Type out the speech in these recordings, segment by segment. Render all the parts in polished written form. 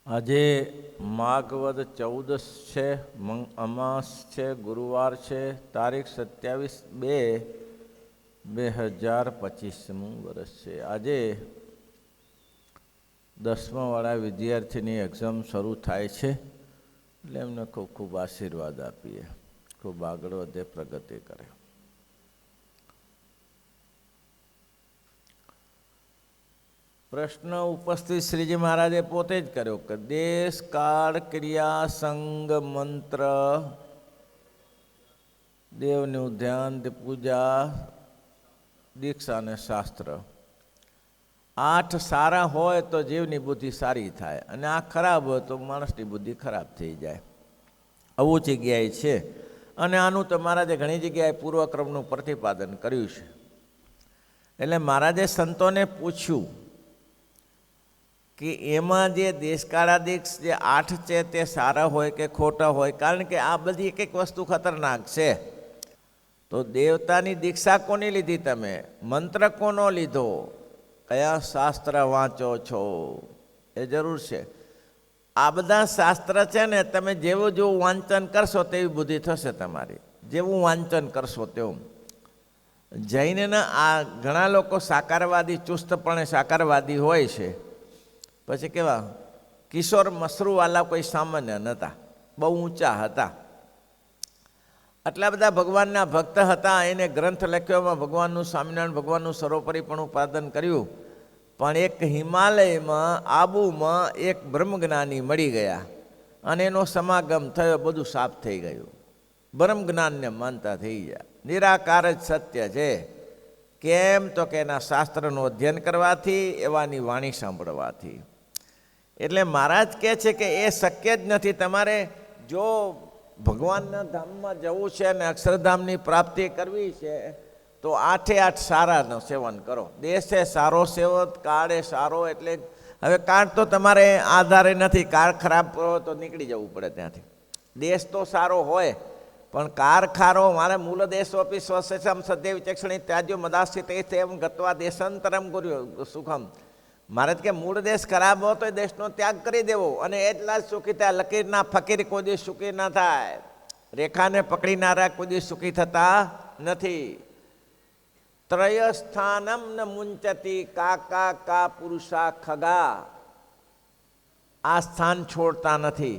આજે માઘવદ 14 છે, અમાસ છે, ગુરુવાર છે, તારીખ 27/2/2025 વર્ષ છે. આજે 10મા વાળા વિદ્યાર્થીની એક્ઝામ શરૂ થાય છે, એટલે એમને ખૂબ ખૂબ આશીર્વાદ આપીએ, ખૂબ આગળ વધે, પ્રગતિ કરે. પ્રશ્ન ઉપસ્થિત શ્રીજી મહારાજે પોતે જ કર્યો કે દેશ કાળ ક્રિયા સંગ મંત્ર દેવનું ધ્યાન પૂજા દીક્ષા અને શાસ્ત્ર 8 સારા હોય તો જીવની બુદ્ધિ સારી થાય, અને આ ખરાબ હોય તો માણસની બુદ્ધિ ખરાબ થઈ જાય. આવું જગ્યાએ છે, અને આનું તો મહારાજે ઘણી જગ્યાએ પૂર્વક્રમનું પ્રતિપાદન કર્યું છે. એટલે મહારાજે સંતોને પૂછ્યું કે એમાં જે દેશકાળાદીક્ષ જે 8 છે તે સારા હોય કે ખોટા હોય, કારણ કે આ બધી એક એક વસ્તુ ખતરનાક છે. તો દેવતાની દીક્ષા કોની લીધી, તમે મંત્ર કોનો લીધો, કયા શાસ્ત્ર વાંચો છો, એ જરૂર છે. આ બધા શાસ્ત્ર છે ને, તમે જેવું જેવું વાંચન કરશો તેવી બુદ્ધિ થશે તમારી, જેવું વાંચન કરશો તેવું. જૈનના આ ઘણા લોકો સાકારવાદી, ચુસ્તપણે સાકારવાદી હોય છે. પછી કેવા કિશોર મસરૂવાલા કોઈ સામાન્ય નહોતા, બહુ ઊંચા હતા. આટલા બધા ભગવાનના ભક્ત હતા. એને ગ્રંથ લખ્યોમાં ભગવાનનું, સ્વામિનારાયણ ભગવાનનું સર્વોપરીપણું ઉત્પાદન કર્યું. પણ એક હિમાલયમાં, આબુમાં એક બ્રહ્મજ્ઞાની મળી ગયા, અને એનો સમાગમ થયો, બધું સાફ થઈ ગયું. બ્રહ્મજ્ઞાનને માનતા થઈ ગયા. નિરાકાર જ સત્ય છે. કેમ તો કે એના શાસ્ત્રનું અધ્યયન કરવાથી, એવાની વાણી સાંભળવાથી. એટલે મહારાજ કહે છે કે એ શક્ય જ નથી. તમારે જો ભગવાનના ધામમાં જવું છે અને અક્ષરધામની પ્રાપ્તિ કરવી છે, તો 8 સારાનું સેવન કરો. દેશે સારો સેવો, કાળે સારો. એટલે હવે કાળ તો તમારે આધારે નથી, કાળ ખરાબ કરો તો નીકળી જવું પડે ત્યાંથી. દેશ તો સારો હોય, પણ કાર ખારો. મારે મૂળ દેશોપી સ્વશેષમ સદ્ય વિચક્ષણી ત્યાજ્યો મદાસ્થિત એમ ગત્વા દેશાંતરમ ગુર્યો સુખમ. મારે કે મૂળ દેશ ખરાબ હોય તો એ દેશનો ત્યાગ કરી દેવો, અને એટલા જ સુખી થાય. લકીરના ફકીર કોઈ દિવસ સુખી ના થાય, રેખાને પકડીનારા કોઈ દિવસ સુખી થતા નથી. ત્રયસ્થાનમ ન મુંચતી કાકા કા પુરુષા ખગા. આ સ્થાન છોડતા નથી.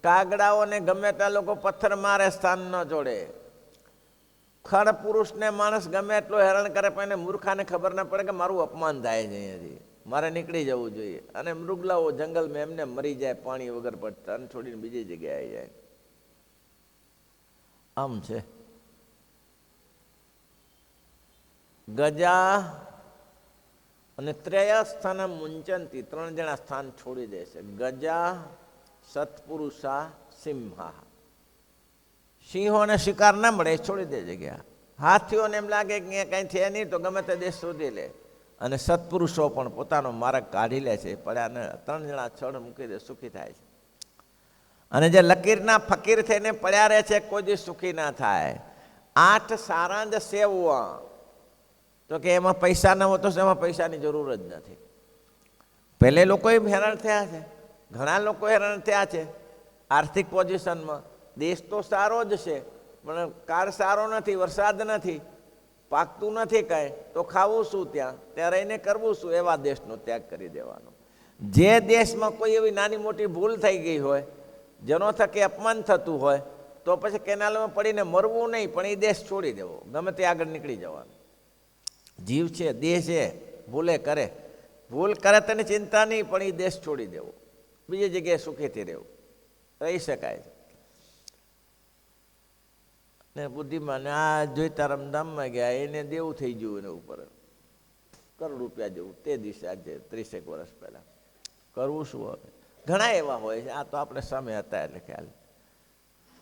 કાગડાઓને ગમે ત્યાં લોકો પથ્થર મારે, સ્થાન ન જોડે. ખડ પુરુષને માણસ ગમે એટલો હેરાન કરે, પણ એને મૂર્ખાને ખબર ના પડે કે મારું અપમાન થાય છે અહીંયાથી, મારે નીકળી જવું જોઈએ. અને મૃગલાઓ જંગલમાં એમને મરી જાય પાણી વગર, પડતા અને છોડીને બીજી જગ્યાએ જાય. આમ છે. ગજા અને ત્રયસ્થાન મુંચંતી, 3 જણા સ્થાન છોડી દે છે. ગજા, સત્પુરુષા, સિંહા. સિંહોને શિકાર ના મળે, છોડી દે જગ્યા. હાથીઓને એમ લાગે કે અહીંયા કંઈ છે નહીં, તો ગમે તે દેશ શોધી લે. અને સત્પુરુષો પણ પોતાનો માર્ગ કાઢી લે છે. પડ્યાને 3 જણા છળ મૂકી દે, સુખી થાય છે. અને જે લકીરના ફકીર થઈને પડ્યા રહે છે, કોઈ દિવસ સુખી ના થાય. 8 સારા જ સેવવા, તો કે એમાં પૈસા ન હોય તો એમાં પૈસાની જરૂર જ નથી. પહેલે લોકો હેરાન થયા છે, ઘણા લોકો હેરાન થયા છે આર્થિક પોઝિશનમાં. દેશ તો સારો જ છે, પણ કાળ સારો નથી, વરસાદ નથી, પાકતું નથી કાંઈ, તો ખાવું શું ત્યાં રહીને કરવું શું? એવા દેશનો ત્યાગ કરી દેવાનો. જે દેશમાં કોઈ એવી નાની મોટી ભૂલ થઈ ગઈ હોય, જેનો થકી અપમાન થતું હોય, તો પછી કેનાલમાં પડીને મરવું નહીં, પણ એ દેશ છોડી દેવો, ગમે તે આગળ નીકળી જવાનું. જીવ છે, દેહ છે, ભૂલે કરે, ભૂલ કરે તેની ચિંતા નહીં, પણ એ દેશ છોડી દેવો, બીજી જગ્યાએ સુખીથી રહેવું, રહી શકાય છે. ને બુદ્ધિમાન આ જોઈતા રમધામમાં ગયા, એને દેવું થઈ ગયું એના ઉપર કરોડ રૂપિયા જેવું, તે દિવસે આજે 30 વર્ષ પહેલાં. કરવું શું હવે? ઘણા એવા હોય છે. આ તો આપણે સામે હતા એટલે ખ્યાલ.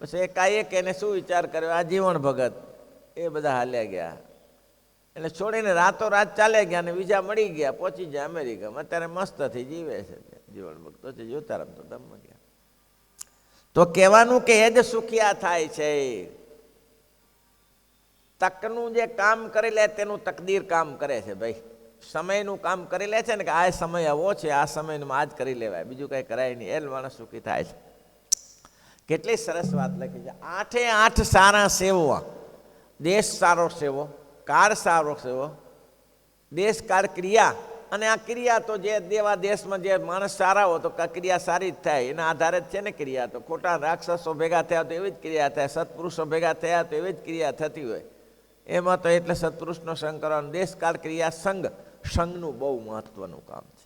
પછી એકાએક એને શું વિચાર કર્યો, આ જીવન ભગત એ બધા હાલ્યા ગયા, એટલે છોડીને રાતોરાત ચાલ્યા ગયા, અને વિઝા મળી ગયા, પહોંચી ગયા અમેરિકામાં. અત્યારે મસ્તથી જીવે છે જીવન ભક્તો છે. જોતા રમતો ધામમાં ગયા. તો કહેવાનું કે એ જ સુખિયા થાય છે. તકનું જે કામ કરી લે તેનું તકદીર કામ કરે છે ભાઈ. સમયનું કામ કરી લે છે ને કે આ સમય આવો છે, આ સમયનું આ જ કરી લેવાય, બીજું કંઈ કરાય નહીં, એ માણસ સુખી થાય છે. કેટલી સરસ વાત લખી છે. 8 સારા સેવવા, દેશ સારો સેવો, કાર સારો સેવો, દેશ કાર ક્રિયા, અને આ ક્રિયા તો જે દેવા દેશમાં જે માણસ સારા હોય તો ક્રિયા સારી જ થાય, એના આધારે જ છે ને ક્રિયા. તો ખોટા રાક્ષસો ભેગા થયા તો એવી જ ક્રિયા થાય, સત્પુરુષો ભેગા થયા તો એવી જ ક્રિયા થતી હોય. એમાં તો એટલે સત્પુરુષનો સંગ કરવાનો. દેશકાળ ક્રિયા સંગ, સંઘનું બહુ મહત્વનું કામ છે.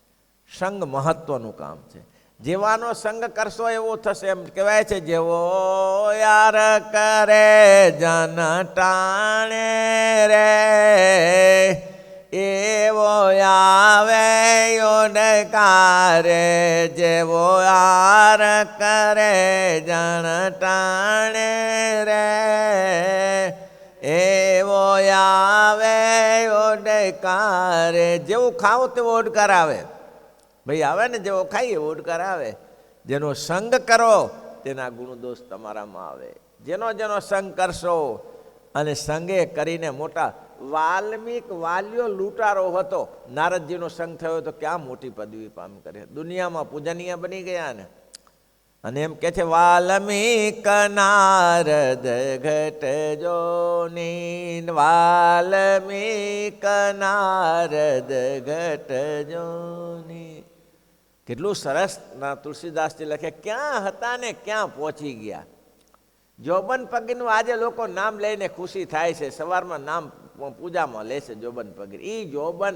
સંગ મહત્વનું કામ છે. જેવાનો સંગ કરશો એવો થશે. એમ કહેવાય છે જેવો યાર કરે જન ટાણે રે, એવો આવે યોડકારે. જેવો યાર કરે જન ટાણે રે, એવો આવે ઓડકારે. જેવું ખાવ તેવો ઓડકાર આવે. ભાઈ આવે ને, જેવો ખાઈએ ઓડકાર આવે. જેનો સંગ કરો તેના ગુણ દોષ તમારામાં આવે. જેનો જેનો સંગ કરશો, અને સંગે કરીને મોટા વાલ્યો લૂંટારો હતો, નારદજીનો સંગ થયો તો ક્યાં મોટી પદવી પામ કરે, દુનિયામાં પૂજનીય બની ગયા ને. અને એમ કે છે વાલ્મીક નારદ ઘટ જોની, વાલ્મીક નારદ ઘટ જોની. કેટલું સરસ ના તુલસીદાસજી લખે, ક્યાં હતા ને ક્યાં પહોંચી ગયા. જોબન પગીરનું આજે લોકો નામ લઈને ખુશી થાય છે. સવારમાં નામ પૂજામાં લે છે જોબન પગીર. એ જોબન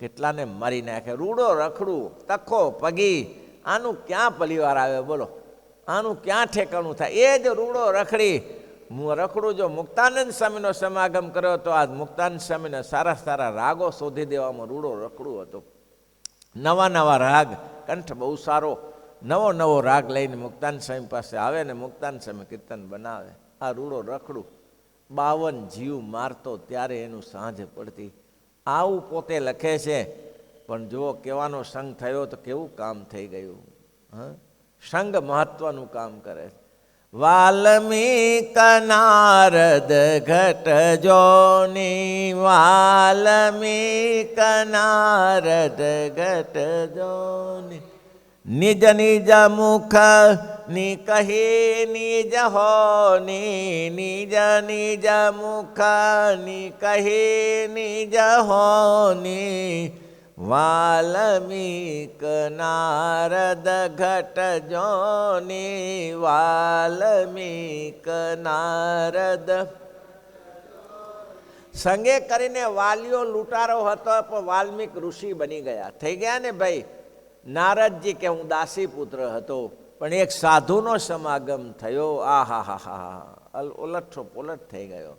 કેટલાને મારી નાખે. રૂડો રખડું તખો પગી, આનું ક્યાં પરિવાર આવે બોલો, આનું ક્યાં ઠેકાણું થાય. એ જ રૂડો રખડું જો મુક્તાનંદ સ્વામીનો સમાગમ કર્યો તો આ મુક્તાનંદ સ્વામીને સારા સારા રાગો શોધી દેવામાં રૂડો રખડું હતું. નવા નવા રાગ, કંઠ બહુ સારો, નવો નવો રાગ લઈને મુક્તાનંદ સ્વામી પાસે આવે ને મુક્તાનંદ સ્વામી કીર્તન બનાવે. આ રૂડો રખડું 52 જીવ મારતો ત્યારે એનું સાંજ પડતી. આવું પોતે લખે છે. પણ જો કહેવાનો સંગ થયો તો કેવું કામ થઈ ગયું. સંગ મહત્વનું કામ કરે. વાલ્મીક નારદ ઘટ જોની, વાલ્મીક નારદ ઘટ જોની. નિજ નિજ મુખ ની કહી નિજ હોની, નિજ નિજ મુખ ની કહી નિજ હોની. વાલ્મીક નારદ ઘટ જોની, વાલ્મીક નારદ. સંગે કરીને વાલીઓ લૂંટારો હતો પણ વાલ્મીક ઋષિ બની ગયા, થઈ ગયા ને ભાઈ. નારદજી કે હું દાસી પુત્ર હતો, પણ એક સાધુનો સમાગમ થયો. આહા હા હા, ઉલટો પોલટ થઈ ગયો.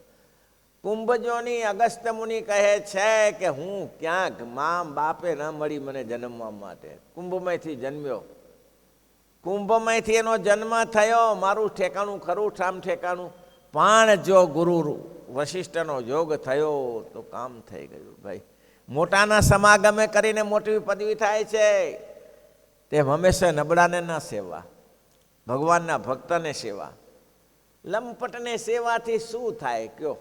કુંભજોની અગસ્ત્ય મુનિ કહે છે કે હું ક્યાંક મા બાપે ન મળી મને જન્મવા માટે. કુંભમાંથી જન્મ્યો, કુંભમાંથી એનો જન્મ થયો. મારું ઠેકાણું ખરું ઠામ ઠેકાણું. પણ જો ગુરુ વશિષ્ઠનો યોગ થયો તો કામ થઈ ગયું ભાઈ. મોટાના સમાગમે કરીને મોટી પદવી થાય છે. તેમ હંમેશા નબળાને ના સેવા, ભગવાનના ભક્તને સેવા. લંપટને સેવાથી શું થાય કયો?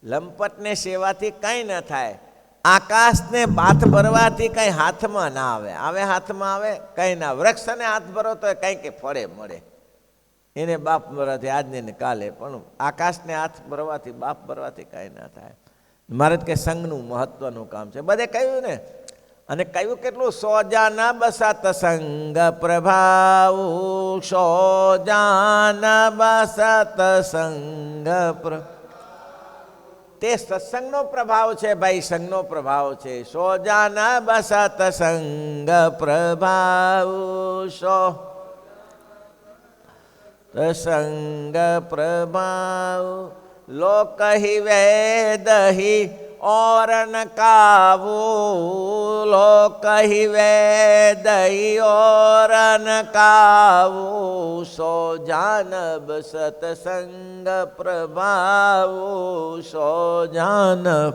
લંપટને સેવાથી કંઈ ન થાય. આકાશને બાથ ભરવાથી કંઈ હાથમાં ના આવે. આવે હાથમાં આવે કંઈ ના. વૃક્ષને હાથ ભરો તો કંઈ કે ફળે મળે. એને બાપ ભરવાથી આજને ને કાલે, પણ આકાશને હાથ ભરવાથી બાપ ભરવાથી કંઈ ના થાય. મારે કે સંઘનું મહત્વનું કામ છે બધે કહ્યું ને. અને કહ્યું કેટલું, સોજાન બસત સંગ પ્રભાવ, સોજાન બસત સંગ પ્રભાવ. તે સત્સંગનો પ્રભાવ છે ભાઈ, સંઘનો પ્રભાવ છે. સોજાન બસત સંગ પ્રભાવ, સંગ પ્રભાવ. લોક હિ વેદ હિ और न कावो, लोक हि वेद हि और न कावो. सो जानब सतसंग प्रभावो, सो जानब.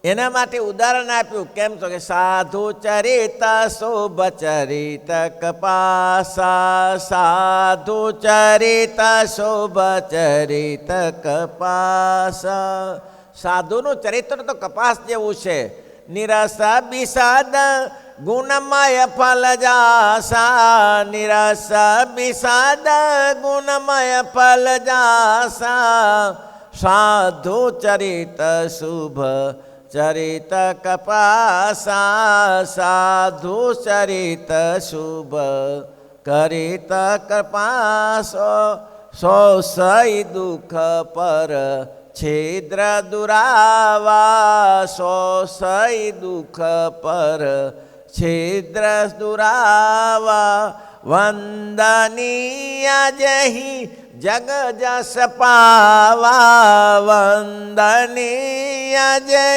એના માટે ઉદાહરણ આપ્યું. કેમ તો કે સાધુ ચરિત શુભ ચરિત કપાસા, સાધુ ચરિત શુભ ચરિત કપાસા. સાધુનું ચરિત્ર તો કપાસ જેવું છે. નિરસ બિષાદ ગુણમય ફલ જાસા, નિરસ બિષાદ ગુણમય ફલ જાસા, સાધુ ચરિત શુભ ચરિત કપાસા, સાધુ ચરિત શુભ કરિત કપાસો, સો સઈ દુઃખ પર છિદ્ર દુરાવા, સો સઈ દુઃખ પર છિદ્ર દુરાવા, વંદનીય જહી જગ જસ પાવા, વંદનીય જય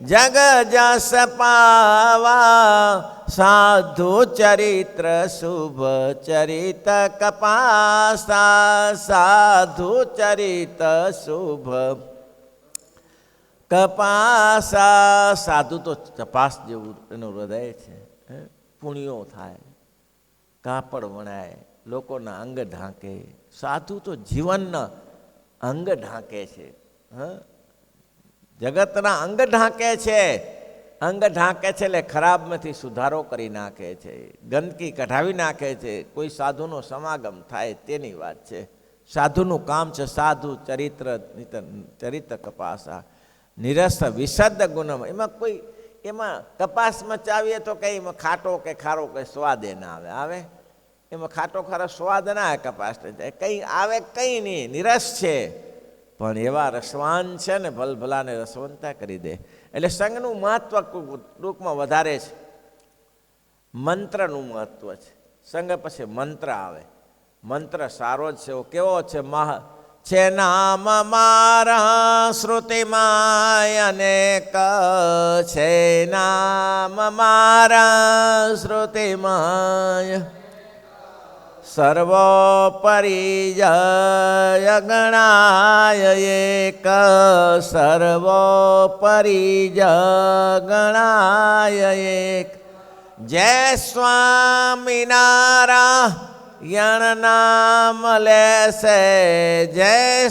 જગ જસ પાવા, સાધુ ચરિત્ર શુભ ચરિત કપાસા, સાધુ ચરિત શુભ કપાસા. સાધુ તો કપાસ જેવું એનું હૃદય છે, પુણ્યો થાય, કાપડ વણાય, લોકોના અંગ ઢાંકે. સાધુ તો જીવનના અંગ ઢાંકે છે, જગતના અંગ ઢાંકે છે. અંગ ઢાંકે છે એટલે ખરાબમાંથી સુધારો કરી નાખે છે, ગંદકી કઢાવી નાખે છે. કોઈ સાધુનો સમાગમ થાય તેની વાત છે. સાધુનું કામ છે સાધુ ચરિત્ર ચરિત્ર કપાસા, નિરસ વિશદ ગુણમ. એમાં કપાસ મચાવીએ તો કંઈ એમાં ખાટો કે ખારો કંઈ સ્વાદે ના આવે. એમાં ખાટો ખારો સ્વાદ ના આવે કપાસ, કંઈ આવે કંઈ નહીં, નિરસ છે. પણ એવા રસવાન છે ને, ભલભલાને રસવંતા કરી દે. એટલે સંઘનું મહત્વ ટૂંકમાં વધારે છે, મંત્રનું મહત્વ છે. સંઘ પછી મંત્ર આવે. મંત્ર સારો જ છે. કેવો છે? છે નામ મારા શ્રુતિમાય અનેક, છે નામ મારા શ્રુતિમાય, સર્વોપરી જય ગણાય એક, સર્વોપરી જય ગણાય એક. જય સ્વામિનારાયણ નામ લેશે, જય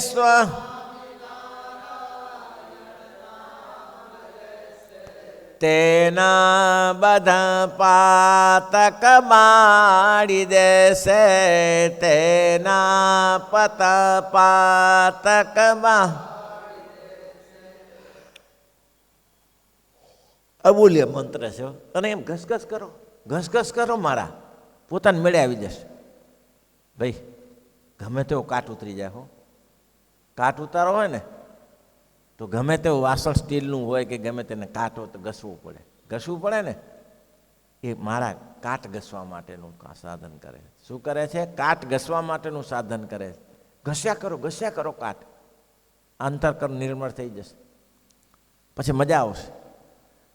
તેના બધા પાતક બાળી દેશે, તેના પાતક અમૂલ્ય મંત્ર છે. અને એમ ઘસઘસ કરો, ઘસઘસ કરો, મારા પોતાને મેળે આવી જશે. ભાઈ ગમે તેવો કાટ ઉતરી જાય. કાટ ઉતારો હોય ને તો ગમે તેવું વાસણ સ્ટીલનું હોય કે ગમે તેને કાટ હોય તો ઘસવું પડે. ઘસવું પડે ને, એ મારા કાટ ઘસવા માટેનું સાધન કરે. શું કરે છે? કાટ ઘસવા માટેનું સાધન કરે. ઘસ્યા કરો કાટ, અંતરકર નિર્મળ થઈ જશે. પછી મજા આવશે.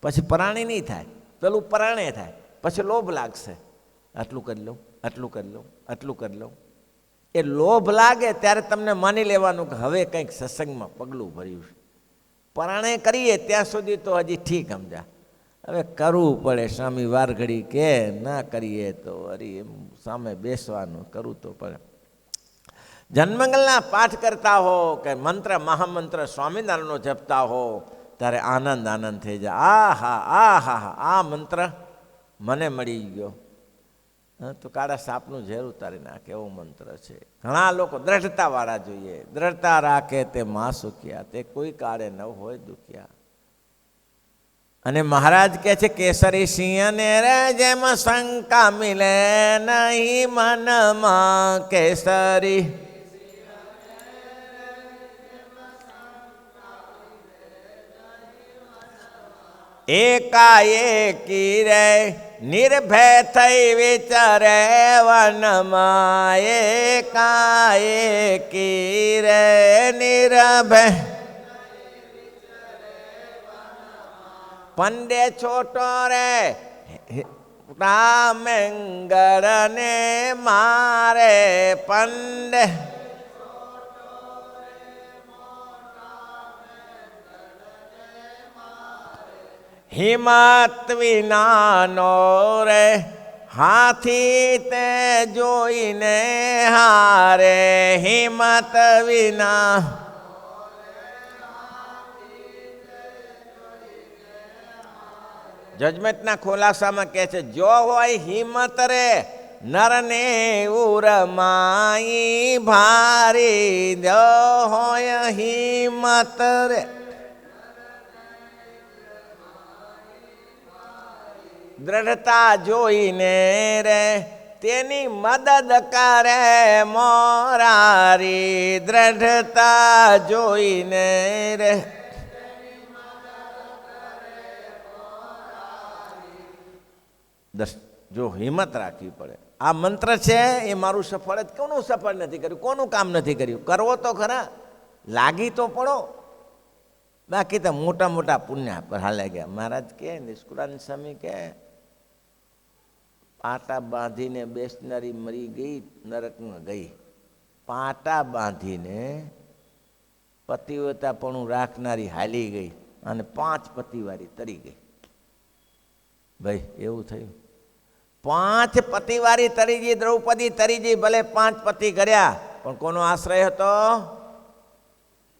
પછી પરાણી નહીં થાય, પેલું પરાણે થાય. પછી લોભ લાગશે, આટલું કરી લઉં, આટલું કરી લઉં, આટલું કરી લઉં. એ લોભ લાગે ત્યારે તમને માની લેવાનું કે હવે કંઈક સત્સંગમાં પગલું ભર્યું છે. પરાણે કરીએ ત્યાં સુધી તો હજી ઠીક સમજા, હવે કરવું પડે. સ્વામી વાર ઘડી કે ના કરીએ તો અરે એમ સામે બેસવાનું, કરવું તો પડે. જન્મંગલના પાઠ કરતા હો કે મંત્ર મહામંત્ર સ્વામિનારાયણનો જપતા હો ત્યારે આનંદ થઈ જાય. આ મંત્ર મને મળી ગયો તો કાળા સાપનું ઝેર ઉતારી નાખે એવો મંત્ર છે. ઘણા લોકો દ્રઢતાવાળા જોઈએ. દ્રઢતા રાખે તે માં સુખ્યા, તે કોઈ કાળે ન હોય દુખ્યા. અને મહારાજ કહે છે કેસરી સિંહને રે જેમ શંકા મિલે નહીં મનમાં, કેસરી એકાએકી રે નિર્ભય થઈ વિચારે વનમાં, એકાએકી રે નિર્ભય. પંડે છોટો રે રામેંગળ ને મારે, પંડે હિંમત વિનાનો રે હાથી તે જોઈને હારે, હિંમત વિના જજમેન્ટના ખુલાસામાં કહે છે, જો હોય હિંમત રે નરને ઉરમાઈ ભારી, જો હોય હિંમત રે દ્રઢતા જોઈને રે તેની મદદ કરે મોરારી, દ્રઢતા જોઈને રે જો હિંમત રાખવી પડે. આ મંત્ર છે એ મારું સફળ જ કોનું સફળ નથી કર્યું, કોનું કામ નથી કર્યું, કરવો તો ખરા, લાગી તો પડો. બાકી તો મોટા મોટા પુણ્ય પર હાલે ગયા. મહારાજ કે નિષ્કુળાનંદ સ્વામી કે પાટા બાંધીને બેસનારી મરી ગઈ, નરકમાં ગઈ. પાટા બાંધીને પતિવ્રતાપણું રાખનારી હાલી ગઈ અને 5 પતિવારી તરી ગઈ. ભાઈ એવું થયું, 5 પતિવારી તરી ગઈ, દ્રૌપદી તરી ગઈ. ભલે 5 પતિ કર્યા, પણ કોનો આશ્રય હતો?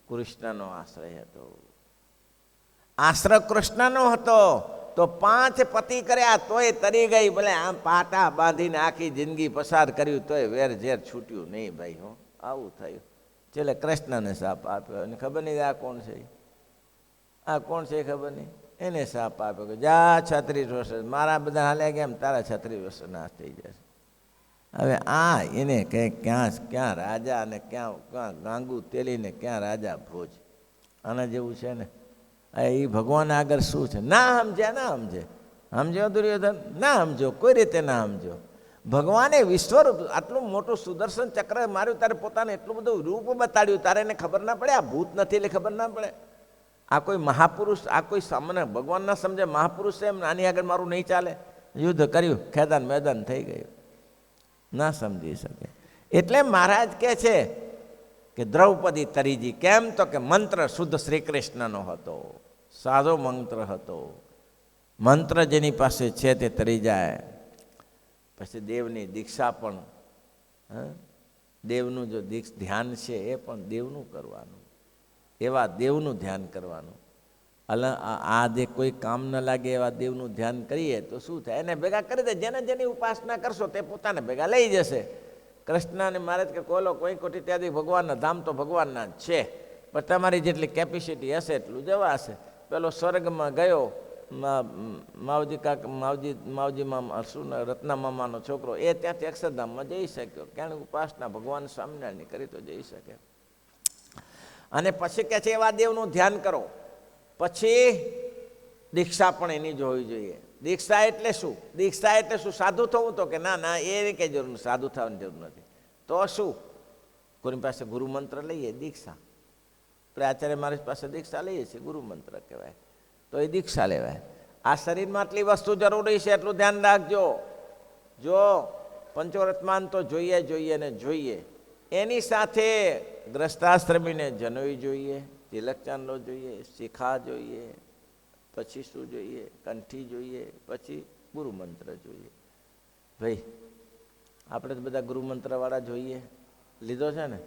કૃષ્ણનો આશ્રય હતો. આશ્રય કૃષ્ણનો હતો. તો 5 પતિ કર્યા તોય તરી ગઈ. ભલે આમ પાટા બાંધીને આખી જિંદગી પસાર કર્યું તોય વેર ઝેર છૂટ્યું નહીં. ભાઈ હો, આવું થયું. છેલ્લે કૃષ્ણને શાપ આપ્યો. અને ખબર નહીં આ કોણ છે, આ કોણ છે ખબર નહીં. એને શાપ આપ્યો કે જા 36 વર્ષ, મારા બધા હાલ્યા ગયા એમ તારા 36 વર્ષ નાશ થઈ જશે. હવે આ એને કે ક્યાં રાજા અને ક્યાં ગાંગુ તેલીને ક્યાં રાજા ભોજ. આના જેવું છે ને. એ ભગવાન આગળ શું છે? ના સમજે. સમજ્યો દુર્યોધન? ના સમજો, કોઈ રીતે ના સમજો. ભગવાને વિશ્વરૂપ આટલું મોટું સુદર્શન ચક્ર માર્યું, તારે પોતાને એટલું બધું રૂપ બતાડ્યું, તારે એને ખબર ના પડે આ ભૂત નથી એટલે ખબર ના પડે? આ કોઈ મહાપુરુષ, આ કોઈ સામાન્ય ભગવાન ના સમજે મહાપુરુષ છે એમ આની આગળ મારું નહીં ચાલે. યુદ્ધ કર્યું, ખેદાન મેદાન થઈ ગયું, ના સમજી શકે. એટલે મહારાજ કહે છે કે દ્રૌપદી તરીજી. કેમ? તો કે મંત્ર શુદ્ધ શ્રી કૃષ્ણનો હતો, સાદો મંત્ર હતો. મંત્ર જેની પાસે છે તે તરી જાય. પછી દેવની દીક્ષા પણ, દેવનું જો ધ્યાન છે એ પણ દેવનું કરવાનું, એવા દેવનું ધ્યાન કરવાનું. આ જે કોઈ કામ ન લાગે એવા દેવનું ધ્યાન કરીએ તો શું થાય? એને ભેગા કરી દે. જેને જેની ઉપાસના કરશો તે પોતાને ભેગા લઈ જશે. કૃષ્ણને મહારાજ કે કોલો કોઈ કોટી ત્યાંથી ભગવાનના ધામ તો ભગવાનના જ છે, પણ તમારી જેટલી કેપેસિટી હશે એટલું જવાશે. પેલો સ્વર્ગમાં ગયો માવજી મામા, શું રત્ના મામાનો છોકરો, એ ત્યાંથી અક્ષરધામમાં જઈ શક્યો. કારણ ઉપાસના ભગવાન સ્વામિનારાયણની કરી તો જઈ શકે. અને પછી કે છે એવા દેવનું ધ્યાન કરો. પછી દીક્ષા પણ એની જ હોવી જોઈએ. દીક્ષા એટલે શું? દીક્ષા એટલે શું? સાધુ થવું? તો કે ના એ કઈ જરૂર નથી, સાધુ થવાની જરૂર નથી. તો શું? કોઈની પાસે ગુરુ મંત્ર લઈએ, દીક્ષા. આપણે આચાર્ય મહારાજ પાસે દીક્ષા લઈએ છીએ, ગુરુ મંત્ર કહેવાય, તો એ દીક્ષા લેવાય. આ શરીરમાં આટલી વસ્તુ જરૂરી છે એટલું ધ્યાન રાખજો. જો પંચોરત્માન તો જોઈએ ને જોઈએ, એની સાથે ગ્રસ્તાશ્રમીને જનોઈ જોઈએ, તિલક ચાંદલો જોઈએ, શિખા જોઈએ, પછી શું જોઈએ? કંઠી જોઈએ, પછી ગુરુ મંત્ર જોઈએ. ભાઈ આપણે તો બધા ગુરુ મંત્રવાળા જોઈએ. લીધો છે ને?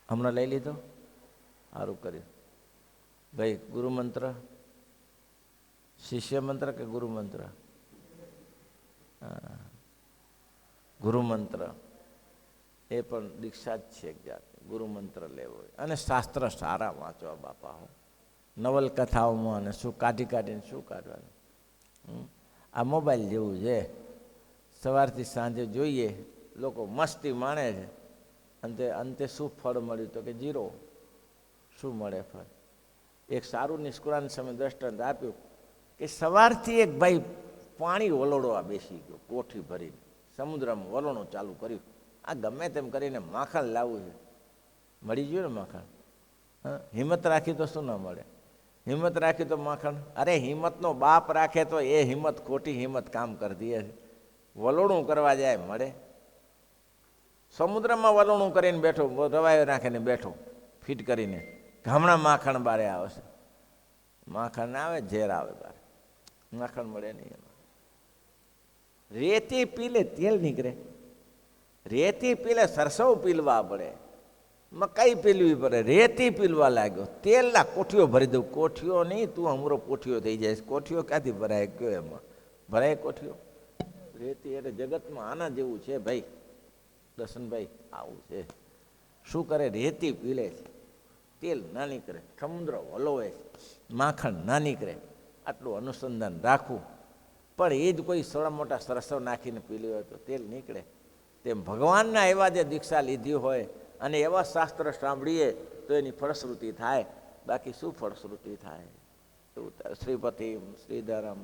હમણાં લઈ લીધો? સારું કર્યું. ભાઈ ગુરુ મંત્ર, શિષ્ય મંત્ર કે ગુરુ મંત્ર? ગુરુ મંત્ર એ પણ દીક્ષા જ છે એક જાત. ગુરુ મંત્ર લેવો હોય અને શાસ્ત્ર સારા વાંચવા બાપા. હો નવલકથાઓમાં અને શું કાઢીને શું કાઢવાનું. આ મોબાઈલ જેવું છે, સવારથી સાંજે જોઈએ, લોકો મસ્તી માણે છે, અંતે શું ફળ મળ્યું? તો કે 0. શું મળે ફળ? એક સારું નિષ્કુળાનંદ સ્વામી દ્રષ્ટાંત આપ્યું કે સવારથી એક ભાઈ પાણી વલોડવા બેસી ગયો, કોઠી ભરીને સમુદ્રમાં વલોણું ચાલુ કર્યું. આ ગમે તેમ કરીને માખણ લાવવું છે, મળી ગયું ને માખણ. હિંમત રાખી તો શું ના મળે? હિંમત રાખી તો માખણ. અરે હિંમતનો બાપ રાખે તો એ હિંમત ખોટી હિંમત કામ કરી દે. વલોણું કરવા જાય મળે? સમુદ્રમાં વલોણું કરીને બેઠો, રવાયો નાખીને બેઠો ફીટ કરીને, હમણાં માખણ બારે આવશે. માખણ ના આવે, ઝેર આવે બારે, માખણ મળે નહીં. એમાં રેતી પીલે તેલ નીકળે, રેતી પીલે સરસવ પીલવા પડે. મકાઈ પીલવી પડે, રેતી પીલવા લાગ્યો, તેલના કોઠીઓ ભરી દઉં. કોઠીઓ નહીં, તું અમરો કોઠીઓ થઈ જાય. કોઠીઓ ક્યાંથી ભરાય કયો? એમાં ભરાય કોઠીઓ? રેતી એટલે જગતમાં આના જેવું છે ભાઈ. દર્શનભાઈ આવું છે. શું કરે? રેતી પીલે છે, તેલ ના નીકળે, સમુદ્ર હલોવે છે, માખણ ના નીકળે. આટલું અનુસંધાન રાખવું, પણ એ જ કોઈ થોડા મોટા સરસવ નાખીને પીલી હોય તો તેલ નીકળે. તેમ ભગવાનના એવા જે દીક્ષા લીધી હોય અને એવા શાસ્ત્ર સાંભળીએ તો એની ફળશ્રુતિ થાય. બાકી શું ફળશ્રુતિ થાય? શ્રીપતિ શ્રીધરમ